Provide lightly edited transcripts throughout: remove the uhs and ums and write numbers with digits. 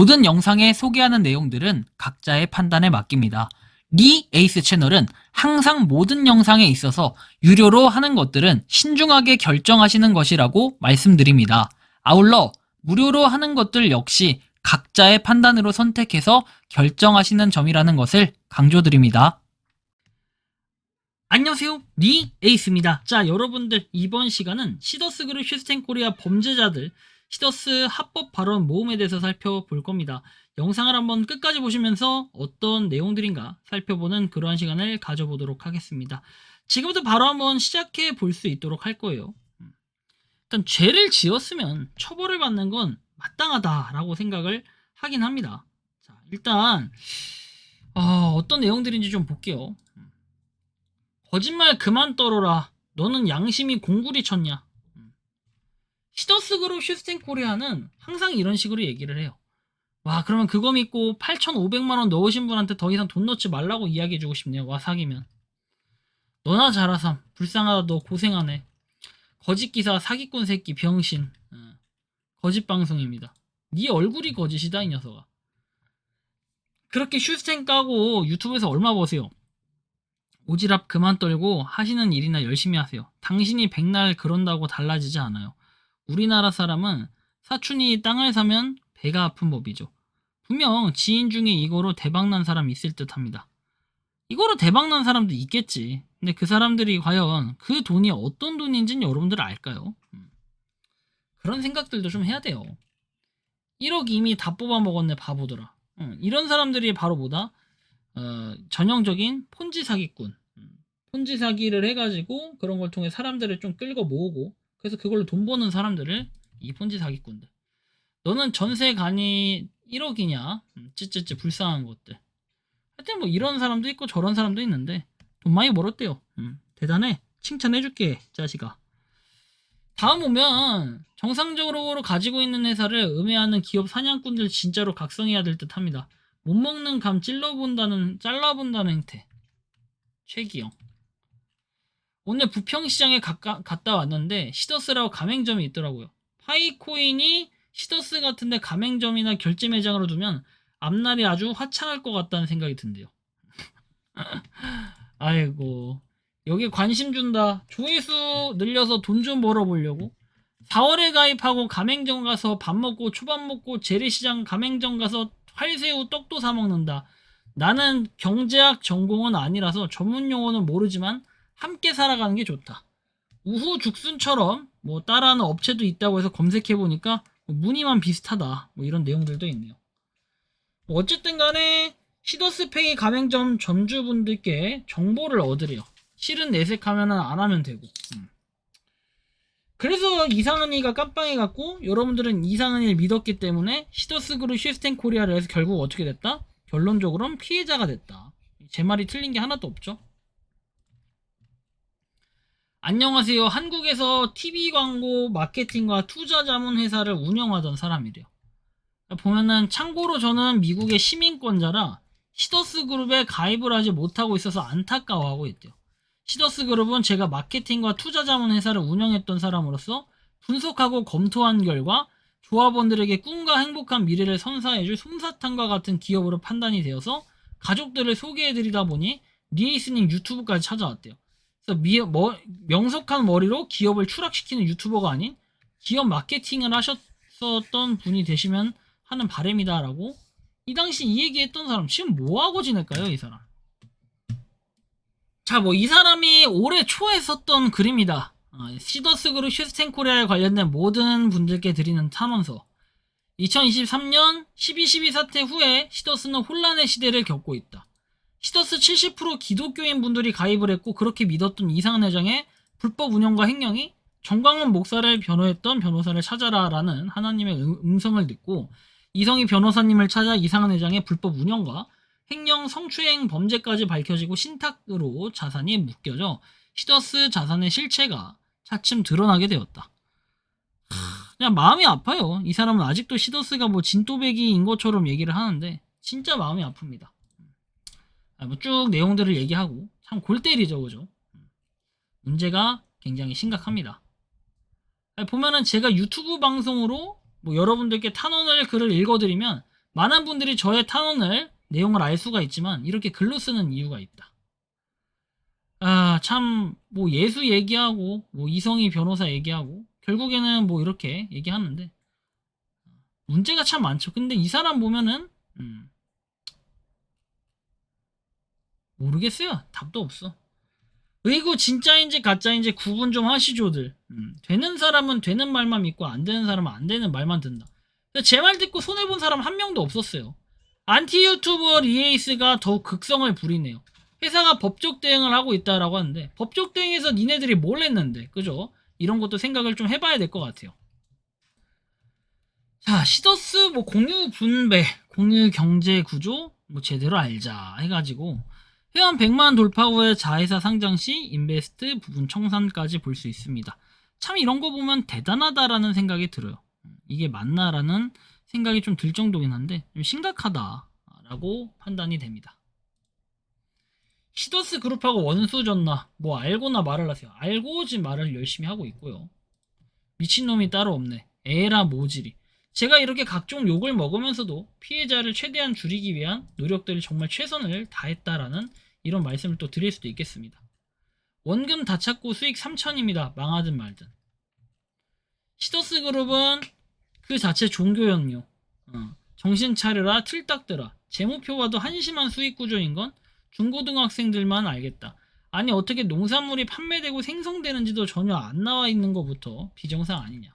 모든 영상에 소개하는 내용들은 각자의 판단에 맡깁니다. 리 에이스 채널은 항상 모든 영상에 있어서 유료로 하는 것들은 신중하게 결정하시는 것이라고 말씀드립니다. 아울러 무료로 하는 것들 역시 각자의 판단으로 선택해서 결정하시는 점이라는 것을 강조드립니다. 안녕하세요, 리 에이스입니다. 자, 여러분들, 이번 시간은 시더스 그룹 슈스텐 코리아 범죄자들 시더스 합법 발언 모음에 대해서 살펴볼 겁니다. 영상을 한번 끝까지 보시면서 어떤 내용들인가 살펴보는 그러한 시간을 가져보도록 하겠습니다. 지금부터 바로 한번 시작해 볼 수 있도록 할 거예요. 일단 죄를 지었으면 처벌을 받는 건 마땅하다라고 생각을 하긴 합니다. 자, 일단 어떤 내용들인지 좀 볼게요. 거짓말 그만 떨어라. 너는 양심이 공구리 쳤냐? 시더스 그룹 슈스텐 코리아는 항상 이런 식으로 얘기를 해요. 와, 그러면 그거 믿고 8,500만원 넣으신 분한테 더 이상 돈 넣지 말라고 이야기해주고 싶네요. 와, 사기면. 너나 잘하삼. 불쌍하다. 너 고생하네. 거짓기사, 사기꾼 새끼, 병신. 거짓 방송입니다. 네 얼굴이 거짓이다, 이 녀석아. 그렇게 슈스텐 까고 유튜브에서 얼마 버세요? 오지랖 그만 떨고 하시는 일이나 열심히 하세요. 당신이 백날 그런다고 달라지지 않아요. 우리나라 사람은 사촌이 땅을 사면 배가 아픈 법이죠. 분명 지인 중에 이거로 대박난 사람 있을 듯 합니다. 이거로 대박난 사람도 있겠지. 근데 그 사람들이 과연 그 돈이 어떤 돈인지는 여러분들 알까요? 그런 생각들도 좀 해야 돼요. 1억 이미 다 뽑아먹었네, 바보들아. 이런 사람들이 바로 뭐다? 전형적인 폰지 사기꾼. 폰지 사기를 해가지고 그런 걸 통해 사람들을 좀 끌고 모으고, 그래서 그걸로 돈 버는 사람들을 이 폰지 사기꾼들. 너는 전세 간이 1억이냐? 찌찌찌 불쌍한 것들. 하여튼 뭐 이런 사람도 있고 저런 사람도 있는데 돈 많이 벌었대요. 대단해. 칭찬해줄게, 자식아. 다음 보면 정상적으로 가지고 있는 회사를 음해하는 기업 사냥꾼들 진짜로 각성해야 될 듯 합니다. 못 먹는 감 잘라본다는 행태. 최기영. 오늘 부평시장에 갔다 왔는데 시더스라고 가맹점이 있더라고요. 파이코인이 시더스 같은데 가맹점이나 결제 매장으로 두면 앞날이 아주 화창할 것 같다는 생각이 든대요. 아이고, 여기 관심 준다. 조회수 늘려서 돈 좀 벌어보려고. 4월에 가입하고 가맹점 가서 밥 먹고 초밥 먹고 재래시장 가맹점 가서 활새우 떡도 사 먹는다. 나는 경제학 전공은 아니라서 전문 용어는 모르지만 함께 살아가는 게 좋다. 우후 죽순처럼 뭐 따라하는 업체도 있다고 해서 검색해보니까 무늬만 비슷하다. 뭐 이런 내용들도 있네요. 뭐 어쨌든 간에 시더스페이 가맹점 점주분들께 정보를 얻으래요. 실은 내색하면 안 하면 되고. 그래서 이상은이가 깜빵해갖고 여러분들은 이상은이를 믿었기 때문에 시더스 그룹 슈스텐 코리아를 해서 결국 어떻게 됐다? 결론적으로는 피해자가 됐다. 제 말이 틀린 게 하나도 없죠. 안녕하세요. 한국에서 TV 광고 마케팅과 투자 자문 회사를 운영하던 사람이래요. 보면은 참고로 저는 미국의 시민권자라 시더스 그룹에 가입을 하지 못하고 있어서 안타까워하고 있대요. 시더스 그룹은 제가 마케팅과 투자 자문 회사를 운영했던 사람으로서 분석하고 검토한 결과 조합원들에게 꿈과 행복한 미래를 선사해줄 솜사탕과 같은 기업으로 판단이 되어서 가족들을 소개해드리다 보니 리에이스님 유튜브까지 찾아왔대요. 그래서 명석한 머리로 기업을 추락시키는 유튜버가 아닌 기업 마케팅을 하셨었던 분이 되시면 하는 바람이다라고. 이 당시 이 얘기했던 사람 지금 뭐하고 지낼까요, 이 사람? 자, 뭐 이 사람이 올해 초에 썼던 글입니다. 시더스 그룹 슈스텐 코리아에 관련된 모든 분들께 드리는 탐험서. 2023년 12.12 사태 후에 시더스는 혼란의 시대를 겪고 있다. 시더스 70% 기독교인 분들이 가입을 했고 그렇게 믿었던 이상은 회장의 불법 운영과 횡령이 정광훈 목사를 변호했던 변호사를 찾아라 라는 하나님의 음성을 듣고 이성희 변호사님을 찾아 이상은 회장의 불법 운영과 횡령 성추행 범죄까지 밝혀지고 신탁으로 자산이 묶여져 시더스 자산의 실체가 차츰 드러나게 되었다. 그냥 마음이 아파요. 이 사람은 아직도 시더스가 뭐 진또배기인 것처럼 얘기를 하는데 진짜 마음이 아픕니다. 뭐 쭉 내용들을 얘기하고 참 골 때리죠, 그죠? 문제가 굉장히 심각합니다. 보면은 제가 유튜브 방송으로 뭐 여러분들께 탄원을 글을 읽어드리면 많은 분들이 저의 탄원을 내용을 알 수가 있지만 이렇게 글로 쓰는 이유가 있다. 아, 참, 뭐 예수 얘기하고, 뭐 이성희 변호사 얘기하고, 결국에는 뭐 이렇게 얘기하는데, 문제가 참 많죠. 근데 이 사람 보면은, 모르겠어요. 답도 없어. 의구 진짜인지 가짜인지 구분 좀 하시죠들. 되는 사람은 되는 말만 믿고 안 되는 사람은 안 되는 말만 듣는다. 제 말 듣고 손해본 사람 한 명도 없었어요. 안티 유튜버 리에이스가 더욱 극성을 부리네요. 회사가 법적 대응을 하고 있다라고 하는데 법적 대응에서 니네들이 뭘 했는데 그죠? 이런 것도 생각을 좀 해봐야 될 것 같아요. 자, 시더스 뭐 공유 분배, 공유 경제 구조 뭐 제대로 알자 해가지고 회원 100만 돌파 후에 자회사 상장 시 인베스트 부분 청산까지 볼 수 있습니다. 참 이런 거 보면 대단하다라는 생각이 들어요. 이게 맞나라는 생각이 좀 들 정도긴 한데 좀 심각하다라고 판단이 됩니다. 시더스 그룹하고 원수졌나 뭐 알고나 말을 하세요. 알고 지금 말을 열심히 하고 있고요. 미친놈이 따로 없네. 에라 모질이. 제가 이렇게 각종 욕을 먹으면서도 피해자를 최대한 줄이기 위한 노력들을 정말 최선을 다했다라는 이런 말씀을 또 드릴 수도 있겠습니다. 원금 다 찾고 수익 3천입니다. 망하든 말든. 시더스 그룹은 그 자체 종교였요. 정신 차려라 틀딱더라. 재무표 봐도 한심한 수익 구조인 건 중고등학생들만 알겠다. 아니 어떻게 농산물이 판매되고 생성되는지도 전혀 안 나와 있는 것부터 비정상 아니냐.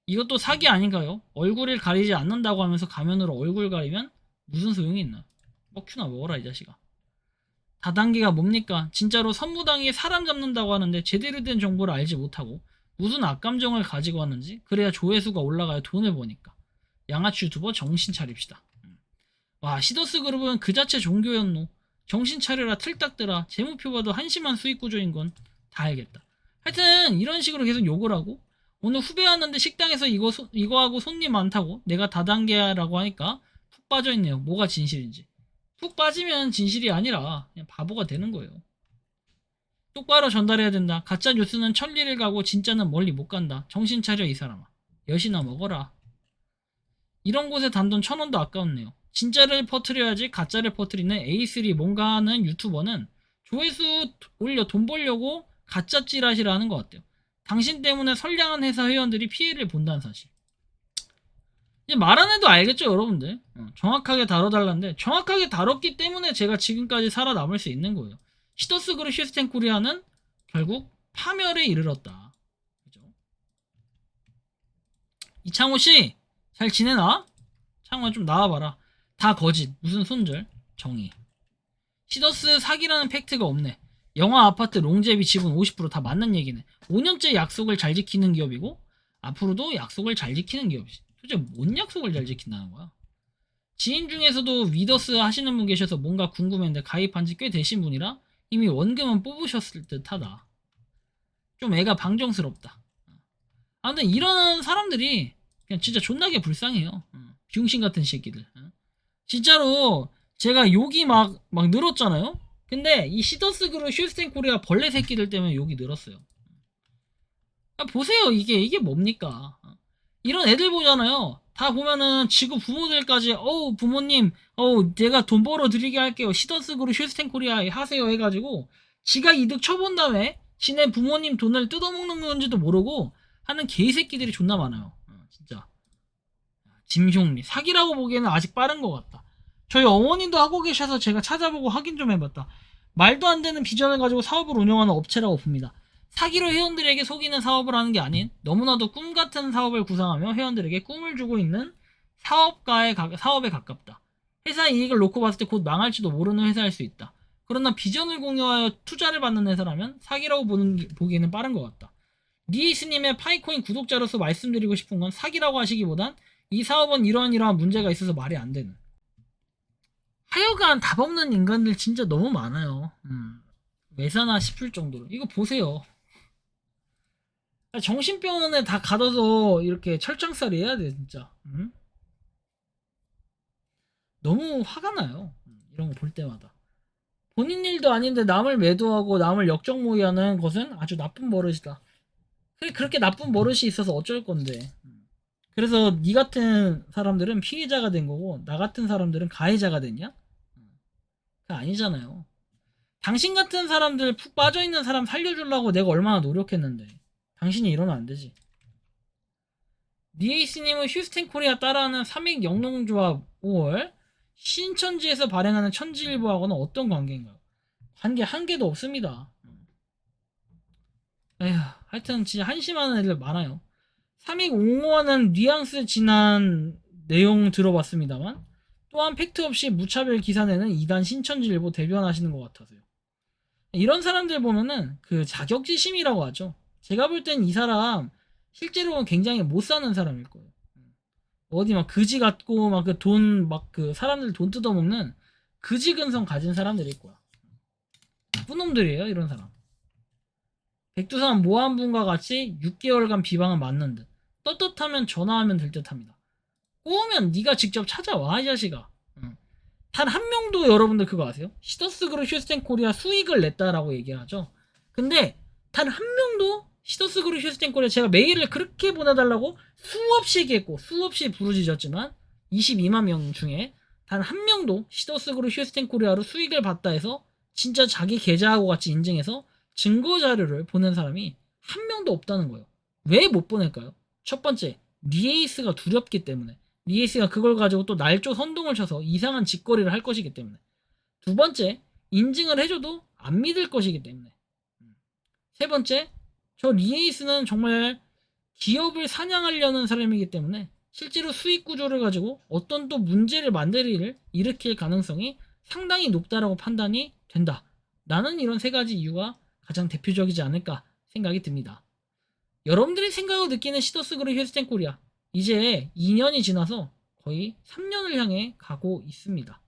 이것도 사기 아닌가요? 얼굴을 가리지 않는다고 하면서 가면으로 얼굴 가리면 무슨 소용이 있나? 먹큐나 먹어라 이 자식아. 다단계가 뭡니까? 진짜로 선무당이 사람 잡는다고 하는데 제대로 된 정보를 알지 못하고 무슨 악감정을 가지고 왔는지 그래야 조회수가 올라가야 돈을 버니까. 양아치 유튜버 정신 차립시다. 와 시더스 그룹은 그 자체 종교였노. 정신 차려라 틀딱더라. 재무표 봐도 한심한 수익 구조인 건 다 알겠다. 하여튼 이런 식으로 계속 욕을 하고 오늘 후배 왔는데 식당에서 이거하고 손님 많다고 내가 다단계라고 하니까 푹 빠져있네요. 뭐가 진실인지. 푹 빠지면 진실이 아니라 그냥 바보가 되는 거예요. 똑바로 전달해야 된다. 가짜 뉴스는 천리를 가고 진짜는 멀리 못 간다. 정신 차려 이 사람아. 여시나 먹어라. 이런 곳에 단돈 1,000원도 아까웠네요. 진짜를 퍼뜨려야지 가짜를 퍼뜨리는 A3 뭔가 하는 유튜버는 조회수 올려 돈 벌려고 가짜 찌라시를 하는 것 같아요. 당신 때문에 선량한 회사 회원들이 피해를 본다는 사실. 이제 말 안 해도 알겠죠 여러분들. 정확하게 다뤄달라는데 정확하게 다뤘기 때문에 제가 지금까지 살아남을 수 있는 거예요. 시더스 그룹 시스템 코리아는 결국 파멸에 이르렀다. 그죠? 이창호씨 잘 지내나? 창호야 좀 나와봐라. 다 거짓 무슨 손절 정의. 시더스 사기라는 팩트가 없네. 영화 아파트 롱제비 지분 50% 다 맞는 얘기네. 5년째 약속을 잘 지키는 기업이고 앞으로도 약속을 잘 지키는 기업이지. 도대체 뭔 약속을 잘 지킨다는 거야? 지인 중에서도 위더스 하시는 분 계셔서 뭔가 궁금했는데 가입한 지 꽤 되신 분이라 이미 원금은 뽑으셨을 듯 하다. 좀 애가 방정스럽다. 아무튼 이런 사람들이 그냥 진짜 존나게 불쌍해요. 비용신 같은 새끼들. 진짜로 제가 욕이 막 늘었잖아요? 근데 이 시더스 그룹 슈스텐 코리아 벌레 새끼들 때문에 욕이 늘었어요. 보세요. 이게 뭡니까? 이런 애들 보잖아요. 다 보면은 지구 부모들까지 부모님 내가 돈 벌어 드리게 할게요. 시더스 그룹 슈스텐 코리아 하세요 해가지고 지가 이득 쳐본 다음에 지네 부모님 돈을 뜯어먹는 건지도 모르고 하는 개새끼들이 존나 많아요. 진짜 짐흉리 사기라고 보기에는 아직 빠른 것 같다. 저희 어머님도 하고 계셔서 제가 찾아보고 확인 좀 해봤다. 말도 안 되는 비전을 가지고 사업을 운영하는 업체라고 봅니다. 사기로 회원들에게 속이는 사업을 하는 게 아닌 너무나도 꿈 같은 사업을 구상하며 회원들에게 꿈을 주고 있는 사업에 가깝다. 회사 이익을 놓고 봤을 때 곧 망할지도 모르는 회사일 수 있다. 그러나 비전을 공유하여 투자를 받는 회사라면 사기라고 보기에는 빠른 것 같다. 리에이스님의 파이코인 구독자로서 말씀드리고 싶은 건 사기라고 하시기보단 이 사업은 이러한 문제가 있어서 말이 안 되는. 하여간 답 없는 인간들 진짜 너무 많아요. 왜 사나 싶을 정도로. 이거 보세요. 정신병원에 다 가둬서 이렇게 철창살이 해야 돼 진짜. 너무 화가 나요. 이런 거 볼 때마다. 본인 일도 아닌데 남을 매도하고 남을 역적모의하는 것은 아주 나쁜 버릇이다. 그렇게 나쁜 버릇이 있어서 어쩔 건데. 그래서 니 같은 사람들은 피해자가 된 거고 나 같은 사람들은 가해자가 됐냐? 그거 아니잖아요. 당신 같은 사람들 푹 빠져있는 사람 살려주려고 내가 얼마나 노력했는데 당신이 이러면 안 되지. 니에이스님은 휴스텐 코리아 따라하는 삼익 영농조합 5월 신천지에서 발행하는 천지일보하고는 어떤 관계인가요? 관계 한 개도 없습니다. 에휴, 하여튼 진짜 한심한 애들 많아요. 삼익 옹호하는 뉘앙스 진한 내용 들어봤습니다만 또한 팩트 없이 무차별 기사 내는 이단 신천지일보 대변하시는 것 같아서요. 이런 사람들 보면은 그 자격지심이라고 하죠. 제가 볼 땐 이 사람 실제로는 굉장히 못 사는 사람일 거예요. 어디 막 그지 같고 막 그 돈 막 그 사람들 돈 뜯어먹는 그지 근성 가진 사람들일 거야. 나쁜 놈들이에요 이런 사람. 백두산 모한분과 같이 6개월간 비방은 맞는 듯. 떳떳하면 전화하면 될 듯합니다. 꼬우면 네가 직접 찾아와 이 자식아. 단 한 명도 여러분들 그거 아세요? 시더스 그룹 휴스텐 코리아 수익을 냈다라고 얘기하죠. 근데 단 한 명도 시더스 그룹 휴스텐 코리아 제가 메일을 그렇게 보내달라고 수없이 얘기했고 수없이 부르짖었지만 22만 명 중에 단 한 명도 시더스 그룹 휴스텐 코리아로 수익을 봤다 해서 진짜 자기 계좌하고 같이 인증해서 증거 자료를 보낸 사람이 한 명도 없다는 거예요. 왜 못 보낼까요? 첫 번째, 리에이스가 두렵기 때문에. 리에이스가 그걸 가지고 또 날조 선동을 쳐서 이상한 짓거리를 할 것이기 때문에. 두 번째, 인증을 해줘도 안 믿을 것이기 때문에. 세 번째, 저 리에이스는 정말 기업을 사냥하려는 사람이기 때문에 실제로 수익 구조를 가지고 어떤 또 문제를 만들 일을 일으킬 가능성이 상당히 높다라고 판단이 된다. 나는 이런 세 가지 이유가 가장 대표적이지 않을까 생각이 듭니다. 여러분들이 생각하고 느끼는 시더스 그룹 휴스텐 코리아 이제 2년이 지나서 거의 3년을 향해 가고 있습니다.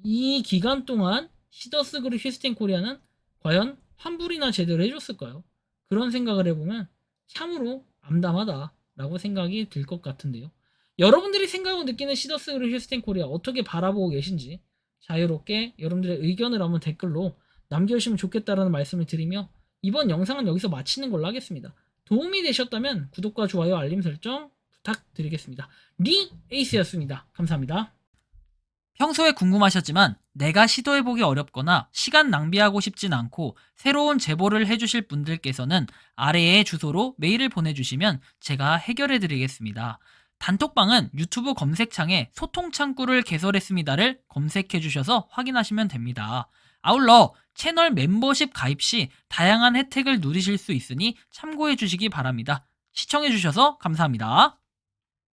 이 기간 동안 시더스 그룹 휴스텐 코리아는 과연 환불이나 제대로 해줬을까요? 그런 생각을 해보면 참으로 암담하다라고 생각이 들 것 같은데요. 여러분들이 생각하고 느끼는 시더스 그룹 휴스텐 코리아 어떻게 바라보고 계신지 자유롭게 여러분들의 의견을 한번 댓글로 남겨주시면 좋겠다라는 말씀을 드리며 이번 영상은 여기서 마치는 걸로 하겠습니다. 도움이 되셨다면 구독과 좋아요 알림 설정 부탁드리겠습니다. 리 에이스였습니다. 감사합니다. 평소에 궁금하셨지만 내가 시도해보기 어렵거나 시간 낭비하고 싶진 않고 새로운 제보를 해주실 분들께서는 아래의 주소로 메일을 보내주시면 제가 해결해드리겠습니다. 단톡방은 유튜브 검색창에 소통창구를 개설했습니다를 검색해주셔서 확인하시면 됩니다. 아울러 채널 멤버십 가입 시 다양한 혜택을 누리실 수 있으니 참고해주시기 바랍니다. 시청해주셔서 감사합니다.